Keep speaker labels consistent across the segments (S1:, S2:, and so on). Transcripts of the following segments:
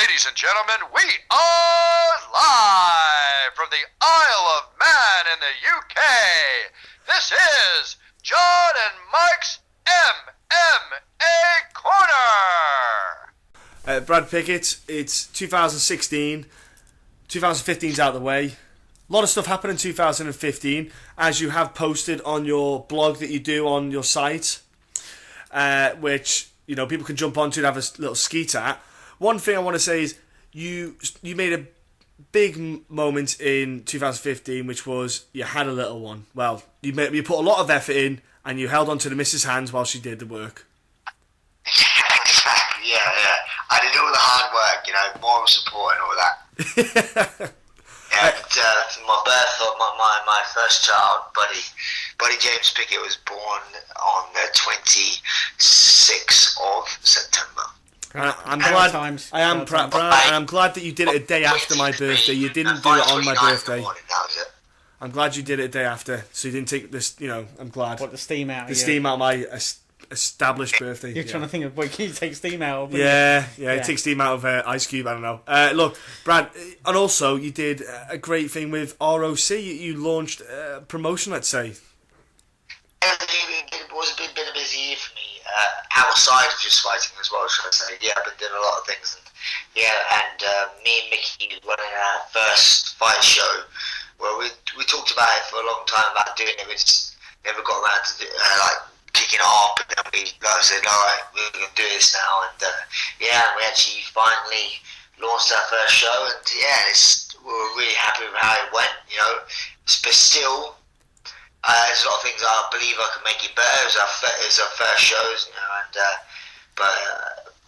S1: Ladies and gentlemen, we are live from the Isle of Man in the UK. This is John and Mike's MMA Corner.
S2: Brad Pickett, it's 2016. 2015's out of the way. A lot of stuff happened in 2015, as you have posted on your blog that you do on your site, which people can jump onto and have a little skeet at. One thing I want to say is you made a big moment in 2015, which was you had a little one. Well, you put a lot of effort in, and you held onto the missus' hands while she did the work.
S3: Exactly. Yeah. I did all the hard work, moral support and all that. My birth of my first child, Buddy James Pickett, was born on the 26th of September.
S2: I'm glad. I'm glad that you did it a day after my birthday. You didn't do it on my birthday. I'm glad you did it a day after, so you didn't take this. I'm glad.
S4: What, the steam out?
S2: The steam out of my established birthday.
S4: You're trying to think of what can you take steam out of?
S2: Yeah. Take steam out of Ice Cube. I don't know. Look, Brad, and also you did a great thing with ROC. You launched a promotion, let's say.
S3: It was a bit of a busy year for me. Outside of just fighting as well, should I say? Yeah, I've been doing a lot of things, and me and Mickey running our first fight show. Well, we talked about it for a long time about doing it. We just never got around to kicking it off. And then we said, all right, we're going to do this now, and we actually finally launched our first show, and we were really happy with how it went. But still. There's a lot of things I believe I can make it better. It was our first shows, but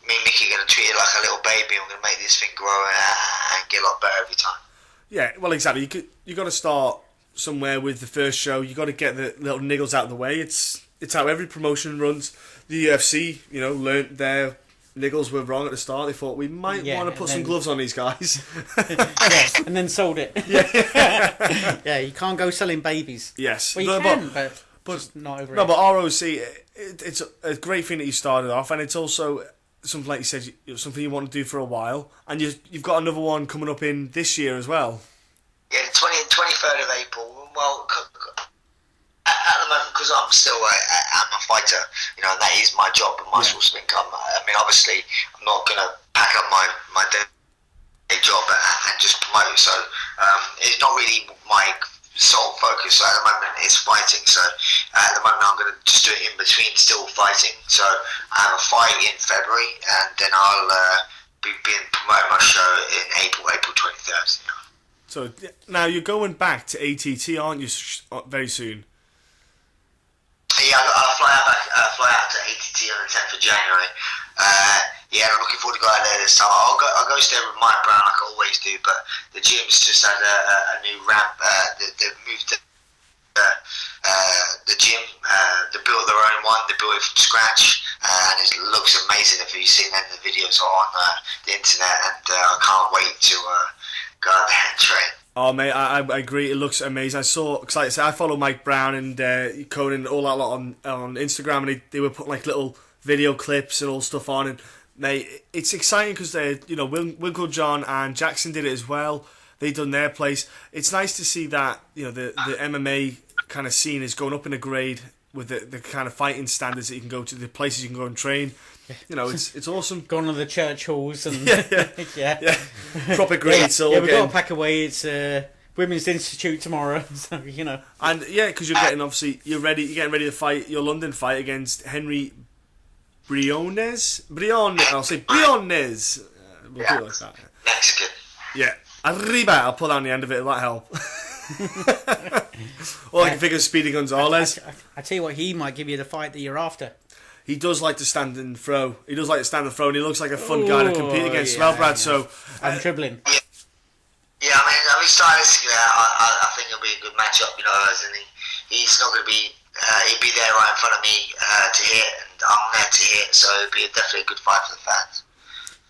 S3: me and Mickey are going to treat it like a little baby, and we're going to make this thing grow and get a lot better every time. Yeah,
S2: well, exactly. You got to start somewhere with the first show. You got to get the little niggles out of the way. It's how every promotion runs. The UFC, learnt their niggles were wrong at the start. They thought we might want to put some gloves on these guys.
S4: And then sold it. Yeah, you can't go selling babies.
S2: Yes.
S4: Well, you can, but just not over it.
S2: No, but ROC, it's a great thing that you started off, and it's also something, like you said, something you want to do for a while, and you've got another one coming up in this year as well.
S3: Yeah, the 23rd of April. Well, at the moment, because I'm still I'm a fighter, and that is my job and my source of income. I mean, obviously, I'm not going to pack up my day job and just promote. So it's not really my sole focus. So at the moment, it's fighting. So at the moment, I'm going to just do it in between still fighting. So I have a fight in February, and then I'll be promoting my show in April 23rd.
S2: So now you're going back to ATT, aren't you? Very soon.
S3: Yeah, I'll fly out to ATT on the 10th of January. I'm looking forward to going out there this time. I'll go stay with Mike Brown like I always do, but the gym's just had a new ramp. They've moved the gym. They built their own one. They built it from scratch, and it looks amazing. If you've seen any of the videos on the internet, and I can't wait to go out there and train.
S2: Oh mate, I agree. It looks amazing. I saw, because like I said, I follow Mike Brown and Conan all that lot on Instagram, and they were putting like little video clips and all stuff on. And mate, it's exciting because they, Winkle John and Jackson did it as well. They done their place. It's nice to see that the MMA kind of scene is going up in a grade with the kind of fighting standards that you can go to, the places you can go and train. It's awesome.
S4: Gone to the church halls and
S2: yeah. Proper grades. So
S4: we've got to pack away. It's Women's Institute tomorrow, so
S2: And because you're getting you're getting ready to fight your London fight against Henry Briones. I'll say Briones. We'll do it like that.
S3: Mexican.
S2: Yeah. Arriba. I'll put on the end of it. That'll help. Or I can figure Speedy Gonzalez.
S4: I tell you what, he might give you the fight that you're after.
S2: He does like to stand and throw. And he looks like a fun guy to compete against. Well, Brad, so
S4: I'm dribbling.
S3: Yeah, I mean, stylistically, I think it'll be a good matchup. As in he's not going to be. He'll be there right in front of me to hit, and I'm there to hit. So it'll be definitely a good fight for the fans.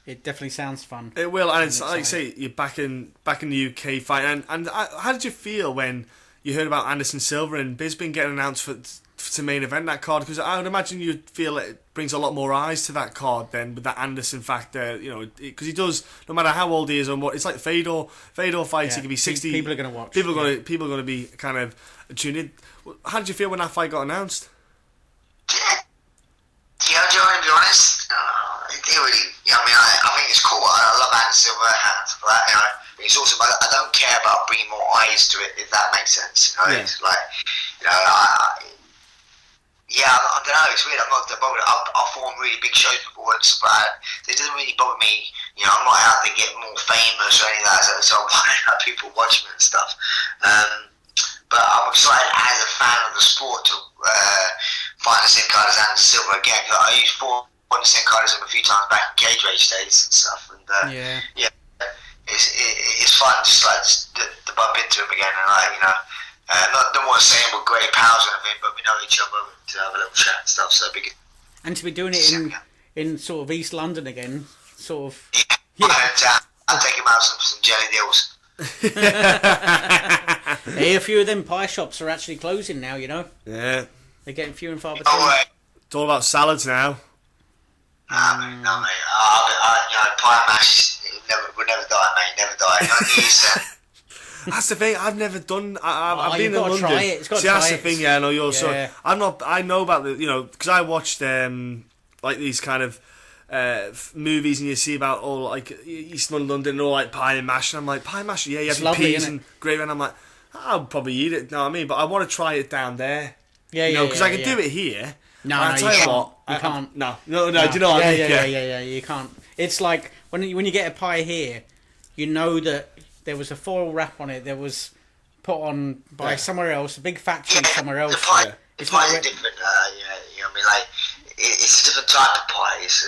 S4: It definitely sounds fun.
S2: It will, and it's like you say, you're back in the UK fight. And how did you feel when you heard about Anderson Silva and Bisping getting announced for to main event that card? Because I would imagine you'd feel it brings a lot more eyes to that card then with that Anderson factor, you know, because he does, no matter how old he is or what, it's like Fedor fights, he could be 60.
S4: People are going to watch.
S2: People are going to be kind of tuned in. How did you feel when that fight got announced?
S3: Yeah, do you want to be honest? It really, I think it's cool. I love Anderson Silva and stuff like that. You know, but it's also, I don't care about bringing more eyes to it, if that makes sense. You know, it's like, you know, I don't know. It's weird. I'm not that bothered. I'll form really big shows before and stuff like that. So it doesn't really bother me. You know, I'm not out to get more famous or anything like that. So I'm worried about people watching me and stuff. But I'm excited as a fan of the sport to find the same card as Anderson Silva again. I used the same card as him a few times back in cage rage days and stuff. And it's fun just to bump into him again. And don't want to say him with great powers or anything, but we know each other to have a little chat and stuff. So it'd be good.
S4: And to be doing it in sort of East London again, sort of.
S3: I'll take him out some jelly deals.
S4: Hey, a few of them pie shops are actually closing now, you know.
S2: Yeah.
S4: They're getting few and far between.
S2: It's all about salads now.
S3: No, mate. Pie and mash will never die, mate. Never die.
S2: That's the thing. I've never done. I've been in
S4: got to
S2: London.
S4: try it. It's got to
S2: See,
S4: try
S2: that's the
S4: it.
S2: thing. Yeah, I know you're. So
S4: Yeah.
S2: I'm not. I know about the. You know, because I watched like these kind of movies, and you see about all like East London and all like pie and mash, and I'm like, pie and mash. Yeah, you have
S4: It's
S2: your
S4: lovely,
S2: peas
S4: isn't
S2: and gravy, and I'm like, I'll probably eat it. You know what I mean? But I want to try it down there.
S4: Yeah,
S2: because I can do it here.
S4: No,
S2: I'll tell
S4: you
S2: you
S4: can't.
S2: what.
S4: You can't.
S2: No. Do you know what I mean?
S4: Yeah, you can't. It's like when you get a pie here, you know that there was a foil wrap on it. There was put on by somewhere else, a big factory somewhere else.
S3: The pie is
S4: not
S3: different. You know what I mean? Like it's a different type of pie. It's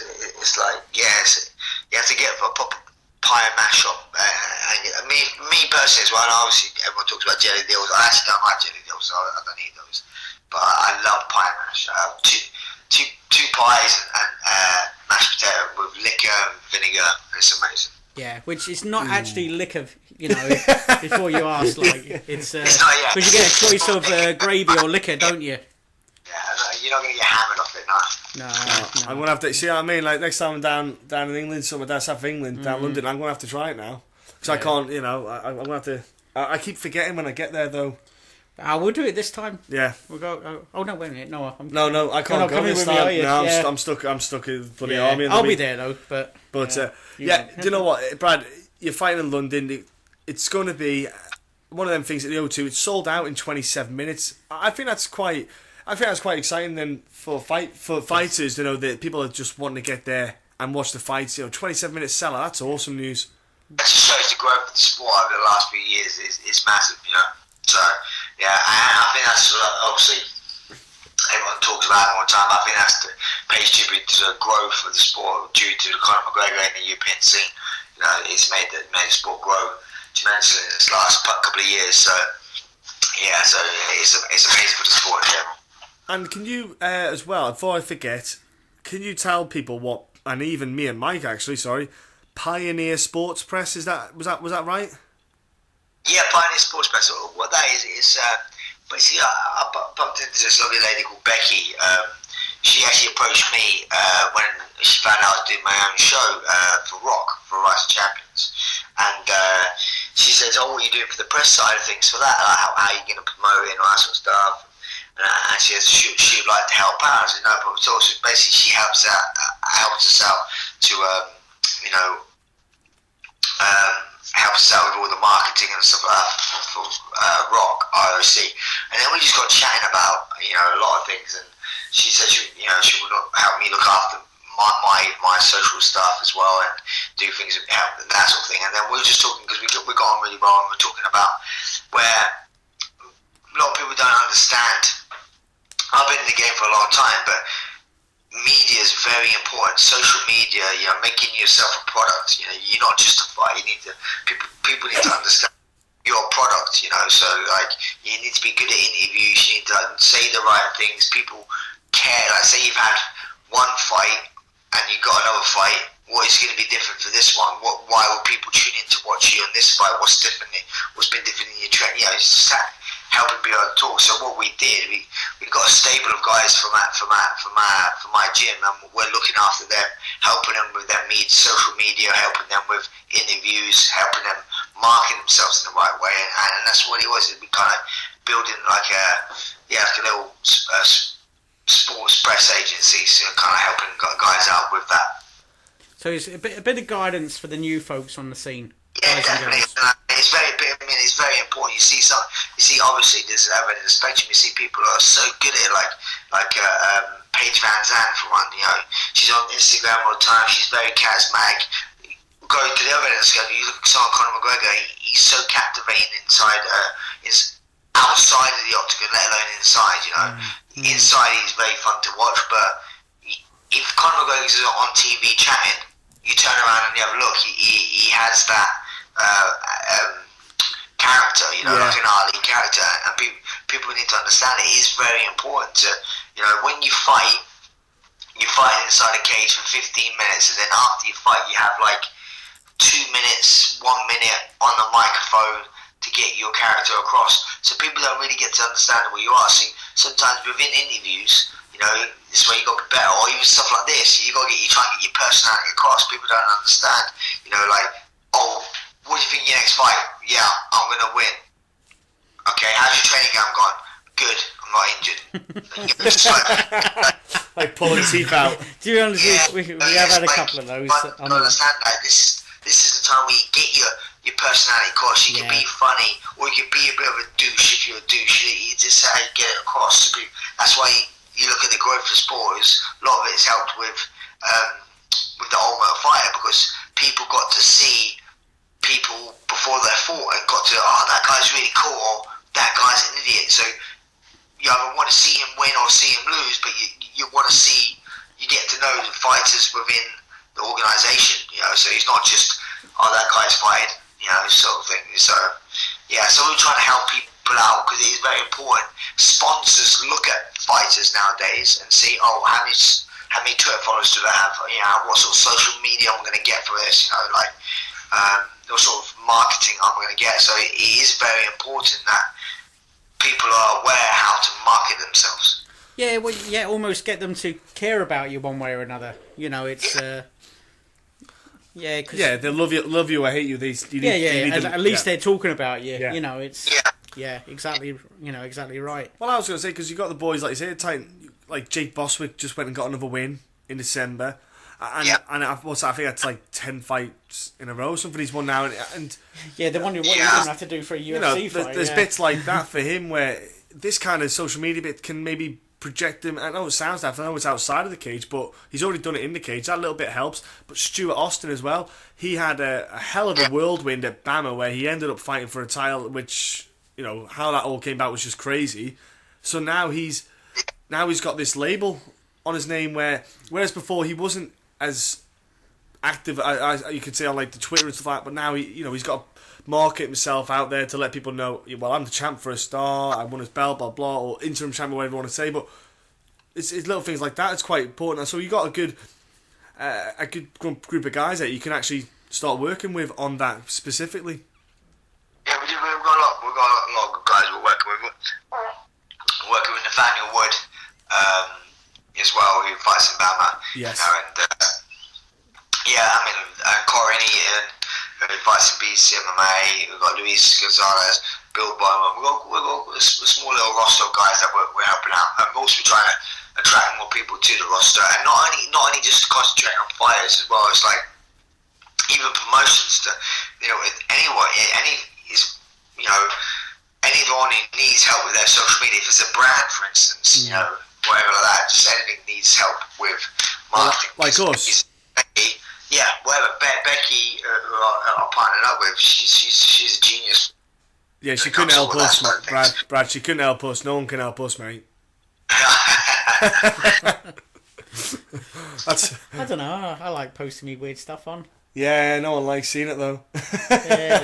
S3: like you have to get a proper pie and mash shop. And me personally as well. And obviously everyone talks about jelly deals. I actually don't like jelly deals. So I don't eat those. But I love pie and mash. Two pies and mashed potato with liquor and vinegar. It's amazing.
S4: Yeah, which is not actually liquor, you know, before you ask, like, it's
S3: not, yeah.
S4: because you get a choice of gravy or liquor, don't you?
S3: Yeah, you're not going to get hammered off it, no.
S4: No.
S2: I'm gonna have to see what I mean. Like next time I'm down in England, somewhere down south of England, down London, I'm gonna have to try it now because I can't. You know, I'm gonna have to. I keep forgetting when I get there though.
S4: I will do it this time.
S2: Yeah.
S4: We'll go. Oh no, wait a minute. No,
S2: I can't go this time. I'm stuck. I'm stuck in the bloody army.
S4: I'll be there though, but
S2: do you know what, Brad? You're fighting in London. It's going to be one of them things at the O2. It's sold out in 27 minutes. I think that's quite exciting. Then for fighters, you know, that people are just wanting to get there and watch the fights. You know, 27 minutes seller. That's awesome news.
S3: That just shows the growth of the sport over the last few years is massive. You know. So, yeah, I think that's obviously everyone talks about it all the time. But I think that's to pay tribute to the growth of the sport due to Conor McGregor in the European scene. You know, it's made the sport grow tremendously in this last couple of years. So, yeah, so it's amazing for the sport in general.
S2: And can you, as well, before I forget, can you tell people what, and even me and Mike actually, Pioneer Sports Press, was that right?
S3: Yeah, Pioneer Sports Press. What that is basically I bumped into this lovely lady called Becky. She actually approached me when she found out I was doing my own show for Rise of Champions, and she says, "Oh, what are you doing for the press side of things for that? How are you going to promote it and all that sort of stuff?" And she says she would like to help out. I said, "No problem." So basically, she helps us out to help us out with all the marketing and stuff like that for Rock IOC. And then we just got chatting about a lot of things, and she said she would help me look after my social stuff as well and do things that help that sort of thing. And then we were just talking because we got on really well, and we were talking about where a lot of people don't understand. I've been in the game for a long time, but media is very important. Social media, making yourself a product. You're not just a fight. You need to people need to understand your product. So like you need to be good at interviews. You need to say the right things. People care. Like say you've had one fight and you got another fight. What is going to be different for this one? Why will people tune in to watch you on this fight? What's been different in your training? It's just that helping me on talk. So what we did, we got a stable of guys from my gym, and we're looking after them, helping them with their social media, helping them with interviews, helping them market themselves in the right way, and that's what it was. We kind of building like a little sports press agency, so kind of helping guys out with that.
S4: So it's a bit of guidance for the new folks on the scene.
S3: Yeah, definitely. It's very important. You see obviously there's an evidence spectrum. You see people who are so good at it, like Paige Van Zandt for one. You know, she's on Instagram all the time. She's very charismatic. Go to the other end of the scale. You look at someone, Conor McGregor. He's so captivating outside of the octagon, let alone inside. You know, inside he's very fun to watch, but if Conor McGregor's on TV chatting, you turn around and you have a look. He has that character, you know, like an Ali character, and people need to understand it. It is very important to, you know, when you fight inside a cage for 15 minutes, and then after you fight, you have like 2 minutes, 1 minute on the microphone to get your character across. So people don't really get to understand where you are. See, sometimes within interviews, you know, this way you got to be better, or even stuff like this. You try and get your personality across. People don't understand. You know, like, oh, what do you think your next fight? Yeah, I'm gonna win. Okay, how's your training camp gone? Good. I'm not injured.
S2: Like pulling teeth out.
S4: Do you understand? We have had a couple of those.
S3: I understand that. This is the time where you get your personality across. You can be funny, or you can be a bit of a douche if you're a douche. You just how you get it across. That's why you look at the growth of sport. A lot of it's helped with the Ultimate Fighter, because people got to see people before they fought and got to, oh, that guy's really cool, or that guy's an idiot. So you either want to see him win or see him lose, but you want to see, you get to know the fighters within the organisation, you know, so it's not just, oh, that guy's fighting, you know, sort of thing. So, yeah, so we're trying to help people out, because it is very important. Sponsors look at fighters nowadays and see, oh, how many Twitter followers do they have? You know, what sort of social media I'm going to get for this, you know, like, what sort of marketing I'm going to get. So it is very important that people are aware how to market themselves.
S4: Yeah, well, yeah, almost get them to care about you one way or another. You know, it's cause,
S2: they love you or hate you.
S4: At least they're talking about you.
S2: Yeah.
S4: You know, it's exactly. You know, exactly right.
S2: Well, I was going to say, because you got the boys like you say, like Jake Boswick just went and got another win in December. And I think that's like 10 fights in a row. Something he's won now, and
S4: they're wondering what you're going to have to do for a UFC fight.
S2: There's bits like that for him where this kind of social media bit can maybe project him. I know it sounds daft, I know it's outside of the cage, but he's already done it in the cage. That little bit helps. But Stuart Austin as well, he had a hell of a whirlwind at Bama where he ended up fighting for a title, which, you know, how that all came about was just crazy. So now he's got this label on his name whereas before he wasn't as active, you could say, on like the Twitter and stuff like that, but now he's got to market himself out there to let people know, well, I'm the champ for a star, I won his belt, blah blah, or interim champ, or whatever you want to say. But it's little things like that. It's quite important. So you got a good group of guys that you can actually start working with on that specifically.
S3: Yeah, we've got a lot of good guys we're working with. Working with Nathaniel Wood as well, who fights in Bama.
S2: Yes.
S3: You know, and Corey Eaton, who fights in BC MMA. We've got Luis Gonzalez, Bill Bowman. We've got a small little roster of guys that we're helping out. And we're also trying to attract more people to the roster, and not only just concentrating on fighters as well. It's like even promotions to, you know, anyone who needs help with their social media. If it's a brand, for instance, you know, whatever like that, just anything needs help with marketing.
S2: Like us.
S3: Yeah, whatever. Becky, who I'm partnered up with, she's a genius.
S2: Yeah, she couldn't help us, Brad. She couldn't help us. No one can help us, mate.
S4: I don't know. I like posting me weird stuff on.
S2: Yeah, no one likes seeing it though.
S4: Yeah,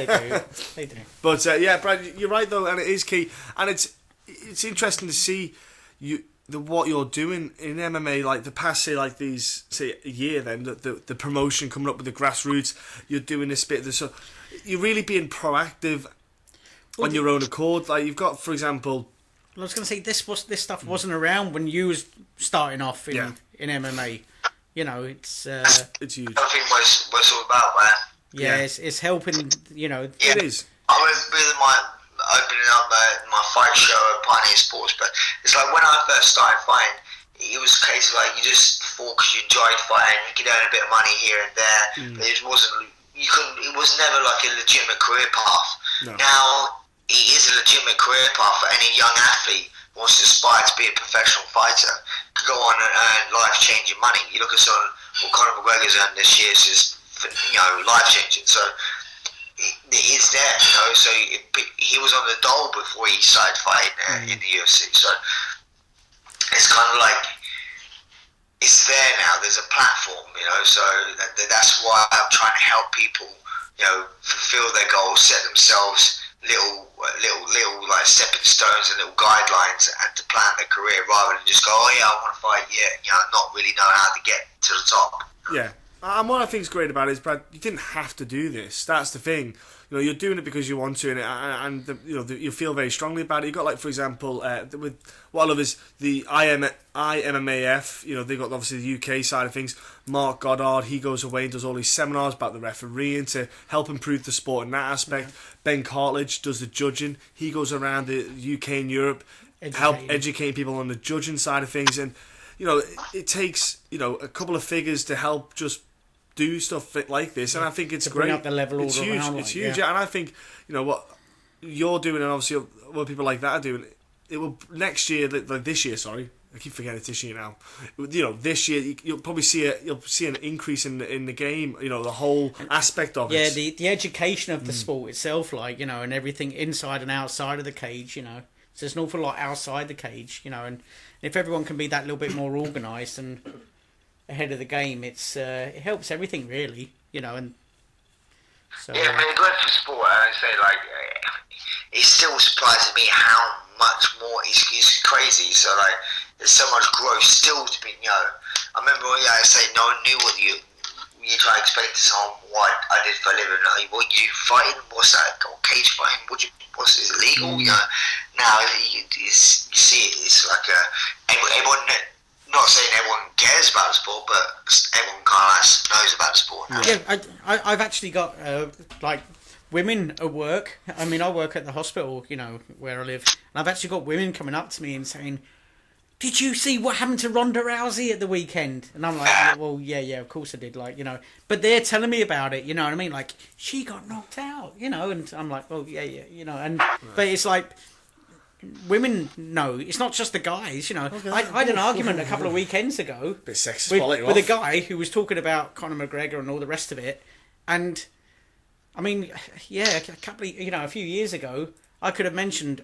S4: they do.
S2: But Brad, you're right though, and it is key, and it's interesting to see what you're doing in MMA, like the past, say a year. Then the promotion coming up with the grassroots, you're doing this bit. So you're really being proactive on your own accord. Like you've got, for example,
S4: I was going to say this stuff wasn't around when you was starting off in MMA. You know, it's
S2: huge.
S3: I think what it's all about, man.
S4: Yeah, it's helping. You know,
S2: it is.
S3: I remember my opening up my fight show at Pioneer Sports, but it's like when I first started fighting, it was a case of like you just fought because you enjoyed fighting, you could earn a bit of money here and there, but it wasn't. It was never like a legitimate career path.
S2: No.
S3: Now it is a legitimate career path for any young athlete who wants to aspire to be a professional fighter to go on and earn life-changing money. You look at what Conor McGregor's earned this year is just, life-changing. So it is there, you know. So he was on the dole before he started fighting in the UFC. So it's kind of like it's there now. There's a platform, you know. So that's why I'm trying to help people, you know, fulfill their goals, set themselves little like stepping stones and little guidelines, and to plan their career rather than just go, oh yeah, I want to fight, not really know how to get to the top.
S2: Yeah. And what I think is great about it is, Brad, you didn't have to do this. That's the thing. You know, you're doing it because you want to, and you feel very strongly about it. You got, like, for example, with what I love is the IMMAF. You know, they got obviously the UK side of things. Mark Goddard, he goes away and does all these seminars about the refereeing to help improve the sport in that aspect. Yeah. Ben Cartledge does the judging. He goes around the UK and Europe, help educating people on the judging side of things. And you know, it takes a couple of figures to help just do stuff like this, and I think it's great.
S4: Bring up the level
S2: it's huge.
S4: Around,
S2: it's huge, and I think what you're doing, and obviously what people like that are doing. It will next year, like this year. Sorry, I keep forgetting it's this year now. You know, this year you'll probably see an increase in the game. You know, the whole aspect of it.
S4: Yeah, the education of the sport itself, like, you know, and everything inside and outside of the cage. You know, so there's an awful lot outside the cage. You know, and if everyone can be that little bit more organised and ahead of the game, it helps everything, really, you know. And so
S3: yeah, but it's good for sport. I say, like, it still surprises me how much more it's crazy. So like, there's so much growth still to be. You know, I remember when I say no one knew what you try to explain to someone what I did for a living. Like, what you fighting? What's that? Cage fighting? What's is it legal? You know, now you see it. It's like everyone. Not saying everyone cares about the sport, but everyone kind of knows about the sport now.
S4: Yeah, I've actually got like women at work. I mean, I work at the hospital, you know, where I live, and I've actually got women coming up to me and saying, "Did you see what happened to Ronda Rousey at the weekend?" And I'm like, "Well, yeah, of course I did." Like, you know, but they're telling me about it. You know what I mean? Like, she got knocked out, you know, and I'm like, "Well, yeah, you know," and but it's like, women know. It's not just the guys, you know. Okay. I had an argument a couple of weekends ago with a guy who was talking about Conor McGregor and all the rest of it. And I mean, yeah, a few years ago, I could have mentioned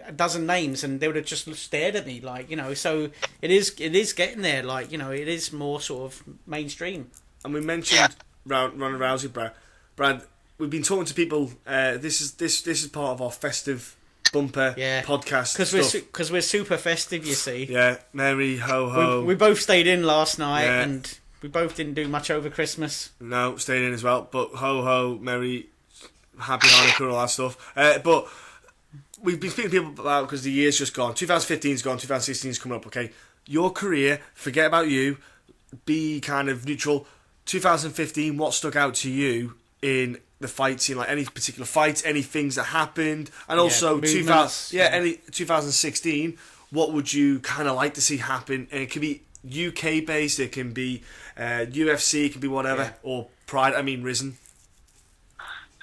S4: a dozen names and they would have just stared at me, like, you know. So it is getting there, like, you know, it is more sort of mainstream.
S2: And we mentioned Ronda Rousey, Brad. We've been talking to people. This is part of our festive bumper podcast
S4: because we're super festive, you see.
S2: Yeah, merry ho ho.
S4: We both stayed in last night and we both didn't do much over Christmas.
S2: No, stayed in as well, but ho ho, merry, happy Hanukkah, all that stuff. But we've been speaking to people about, because the year's just gone. 2015's gone, 2016's coming up. Okay, your career, forget about you, be kind of neutral. 2015, what stuck out to you in the fight scene, like any particular fights, any things that happened, and also 2016, what would you kind of like to see happen? And it can be UK based, it can be UFC, it can be whatever, or Pride. I mean, Risen.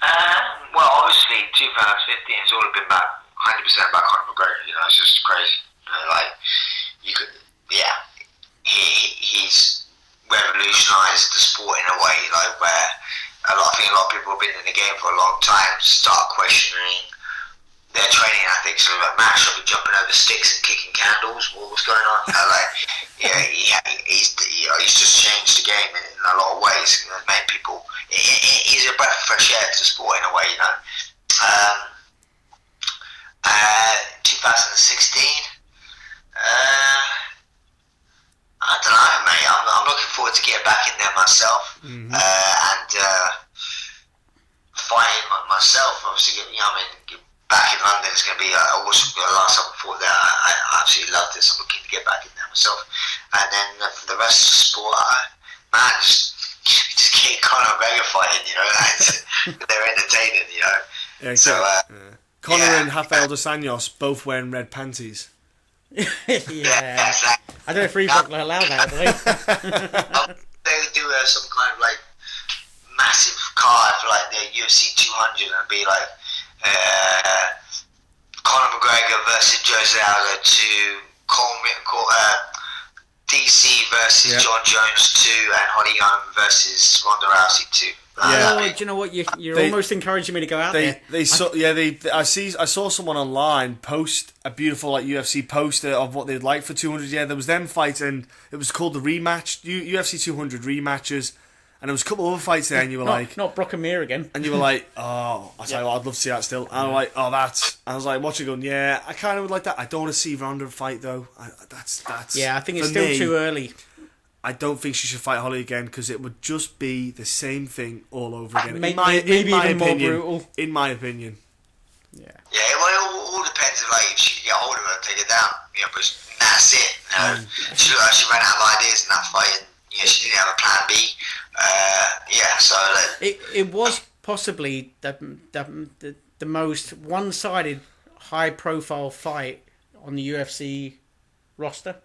S3: Well, obviously, 2015 has all been back 100% about Conor McGregor. You know, it's just crazy. You know, like, you could, he's revolutionised the sport in a way, like, where I think a lot of people have been in the game for a long time, start questioning their training ethics. So like, Matt should be jumping over sticks and kicking candles. What's going on? He's just changed the game in a lot of ways. You know, made people. He's a breath of fresh air to the sport in a way. You know. 2016. I don't know, mate. I'm looking forward to getting back in there myself and fighting myself. Obviously, you know, I mean, back in London. It's going to be awesome. The last time I fought there, I absolutely loved it. So I'm looking to get back in there myself. And then for the rest of the sport, just keep Conor McGregor fighting, you know. They're entertaining, you know.
S2: Yeah,
S3: so
S2: Conor and Rafael dos Anjos both wearing red panties.
S4: Yeah.
S3: Exactly.
S4: I don't know if Reebok will allow that, do they?
S3: They do some kind of like massive card for like the UFC 200, and it'd be like Conor McGregor versus Jose Aldo 2, DC versus John Jones 2, and Holly Holm versus Ronda Rousey 2.
S4: Do you know what? You're almost encouraging me to go out there.
S2: I saw someone online post a beautiful like UFC poster of what they'd like for 200. Yeah, there was them fighting. It was called the rematch, UFC 200 rematches, and there was a couple other fights there, and you were
S4: not Brock and Mir again.
S2: And you were like, oh, I tell you what, I'd love to see that still. And I'm like, oh, that's. I was like, watching, going, yeah, I kind of would like that. I don't want to see Ronda fight though. That's.
S4: Yeah, I think it's still too early.
S2: I don't think she should fight Holly again because it would just be the same thing all over again.
S4: Maybe even more brutal.
S2: In my opinion.
S3: Yeah. Yeah, well, it all depends if she can get hold of her and take it down. You know, but that's it. You know? She ran out of ideas in that fight, and she didn't have a plan B. So
S4: it was possibly the most one-sided, high-profile fight on the UFC roster.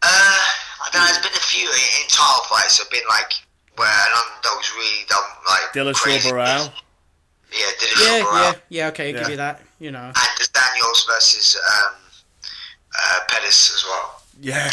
S3: I don't know, there's been a few in title fights have been like where an underdog's really done like
S2: Dillashaw Burrell.
S3: Yeah, Dillashaw Burrell.
S4: Yeah, okay, I'll give you that, you know.
S3: And Daniels versus Pettis as well.
S2: Yeah.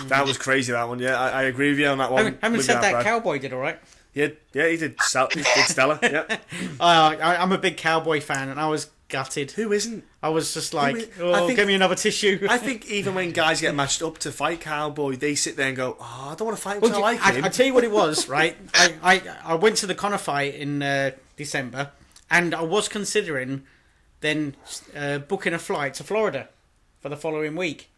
S2: That was crazy, that one, yeah. I agree with you on that one.
S4: Having said that, Cowboy did alright.
S2: Yeah, he did stellar, yeah.
S4: I'm a big Cowboy fan, and I was gutted.
S2: Who isn't?
S4: I was just like, give me another tissue.
S2: I think even when guys get matched up to fight Cowboy, they sit there and go, I don't want to fight him because I like him.
S4: I'll tell you what it was, right? I went to the Conor fight in December, and I was considering then booking a flight to Florida for the following week.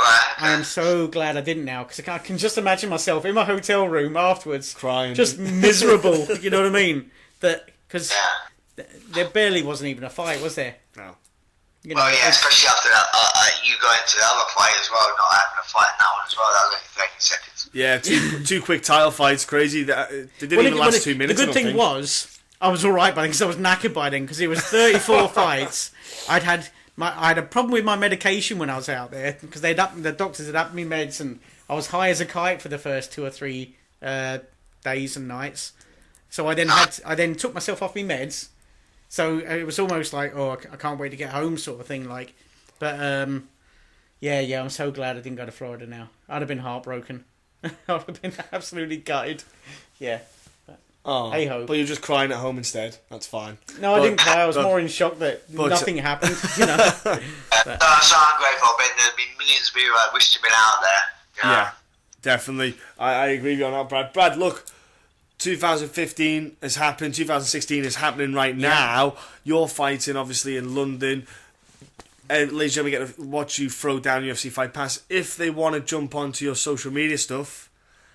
S4: I am so glad I didn't now, because I can just imagine myself in my hotel room afterwards,
S2: crying,
S4: just miserable. You know what I mean? Because there barely wasn't even a fight, was there?
S2: No.
S3: You know, especially after that, you go into the other fight as well, not having a fight in that one as well. That was only 30 seconds.
S2: Yeah, two quick title fights, crazy. They didn't even last 2 minutes.
S4: The good thing was, I was all right by then because I was knackered by then because it was 34 fights. I had a problem with my medication when I was out there because the doctors had upped me meds, and I was high as a kite for the first 2 or 3 days and nights. So I then took myself off my meds. So it was almost like, I can't wait to get home, sort of thing. Like, but yeah, I'm so glad I didn't go to Florida now. I'd have been heartbroken. I'd have been absolutely gutted. Yeah. Hey-ho.
S2: But you're just crying at home instead. That's fine.
S4: No, I didn't cry. I was more in shock that nothing happened. You know.
S3: So I'm grateful. There's been millions of people that wished to be out there. You know?
S2: Yeah, definitely. I agree with you on that, Brad. Brad, look. 2015 has happened. 2016 is happening right now. You're fighting, obviously, in London. Ladies and gentlemen, get to watch you throw down UFC Fight Pass. If they want to jump onto your social media stuff,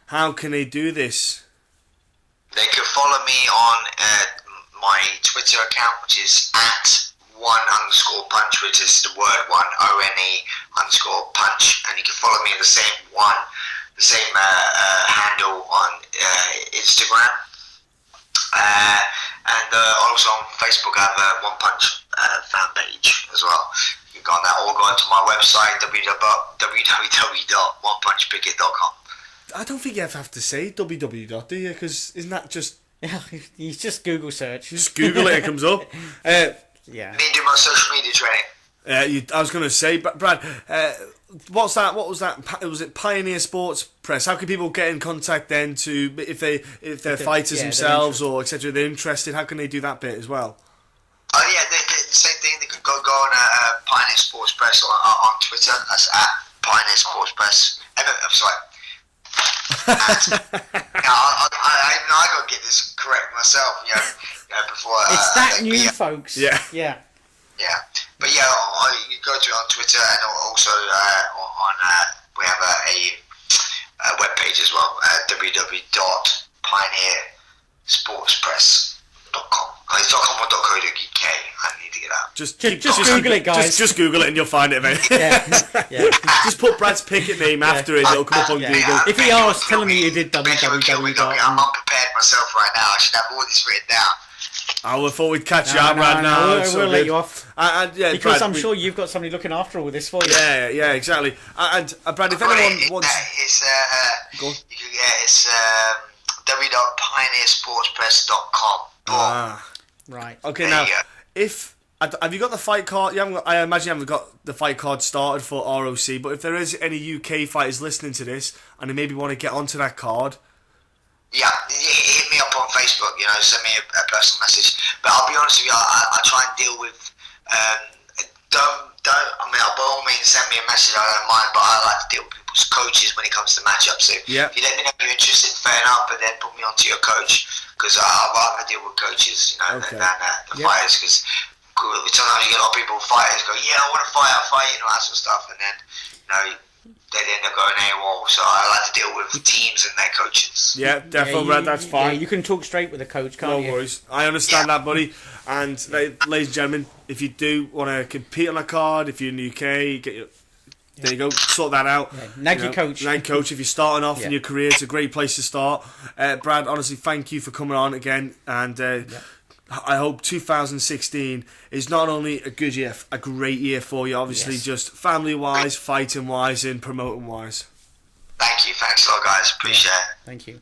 S2: how can they do this?
S3: They can follow me on my Twitter account, which is @1_punch, which is the word one, ONE_punch. And you can follow me in the same handle on Instagram, and also on Facebook. I have a One Punch fan page as well. You can go on that, or go onto my website www.onepunchpickett.com.
S2: I don't think you have to say www, do you? Because isn't that just...
S4: Yeah, you just Google search.
S2: You just Google it, it comes up.
S3: Yeah. Me do my social media training.
S2: I was going to say, Brad, what's that? What was that? Was it Pioneer Sports Press? How can people get in contact then to if they're fighters themselves or etc. They're interested? How can they do that bit as well?
S3: Oh yeah, the same thing. They could go on Pioneer Sports Press on Twitter. That's @Pioneer Sports Press. I'm sorry. I got to get this correct myself. Before
S4: it's that new, folks.
S2: Yeah.
S3: But you go to it on Twitter, and also we have a webpage as well, www.pioneersportspress.com. It's .com or .co.uk. I need to get out.
S2: Just
S4: Google it, guys.
S2: Just Google it and you'll find it, mate.
S4: Yeah.
S2: Just put Brad's Pickett name after it. It'll come up on Google.
S4: If he asks, tell him you did www.
S3: I'm unprepared myself right now. I should have all this written down.
S2: I thought we'd catch you out right now.
S4: We'll let you off.
S2: Yeah,
S4: because
S2: Brad,
S4: I'm sure you've got somebody looking after all this for you.
S2: Yeah, exactly. And Brad, if anyone wants,
S3: it's www.pioneersportspress.com.
S2: Right. Okay. Now, have you got the fight card? I imagine you haven't got the fight card started for ROC. But if there is any UK fighters listening to this and they maybe want to get onto that card.
S3: Yeah, hit me up on Facebook, send me a personal message. But I'll be honest with you, I try and deal with, by all means send me a message, I don't mind, but I like to deal with people's coaches when it comes to matchups. So if you let me know you're interested, fair enough, but then put me onto your coach, because I'd rather deal with coaches, than the fighters, because sometimes you get a lot of people, fighters go, yeah, I want to fight, that sort of stuff, and then, they end up going AWOL. So I like to deal with teams and their coaches.
S2: Yeah, definitely, Brad, that's fine.
S4: Yeah, you can talk straight with the coach, can't you?
S2: No worries. I understand that, buddy. And ladies and gentlemen, if you do want to compete on a card, if you're in the UK, there you go, sort that out.
S4: Yeah, nag your coach.
S2: Nag coach. If you're starting off in your career, it's a great place to start. Brad, honestly, thank you for coming on again. And I hope 2016 is not only a good year, a great year for you, obviously, just family-wise, fighting-wise, and promoting-wise.
S3: Thank you. Thanks a lot, guys. Appreciate it.
S4: Thank you.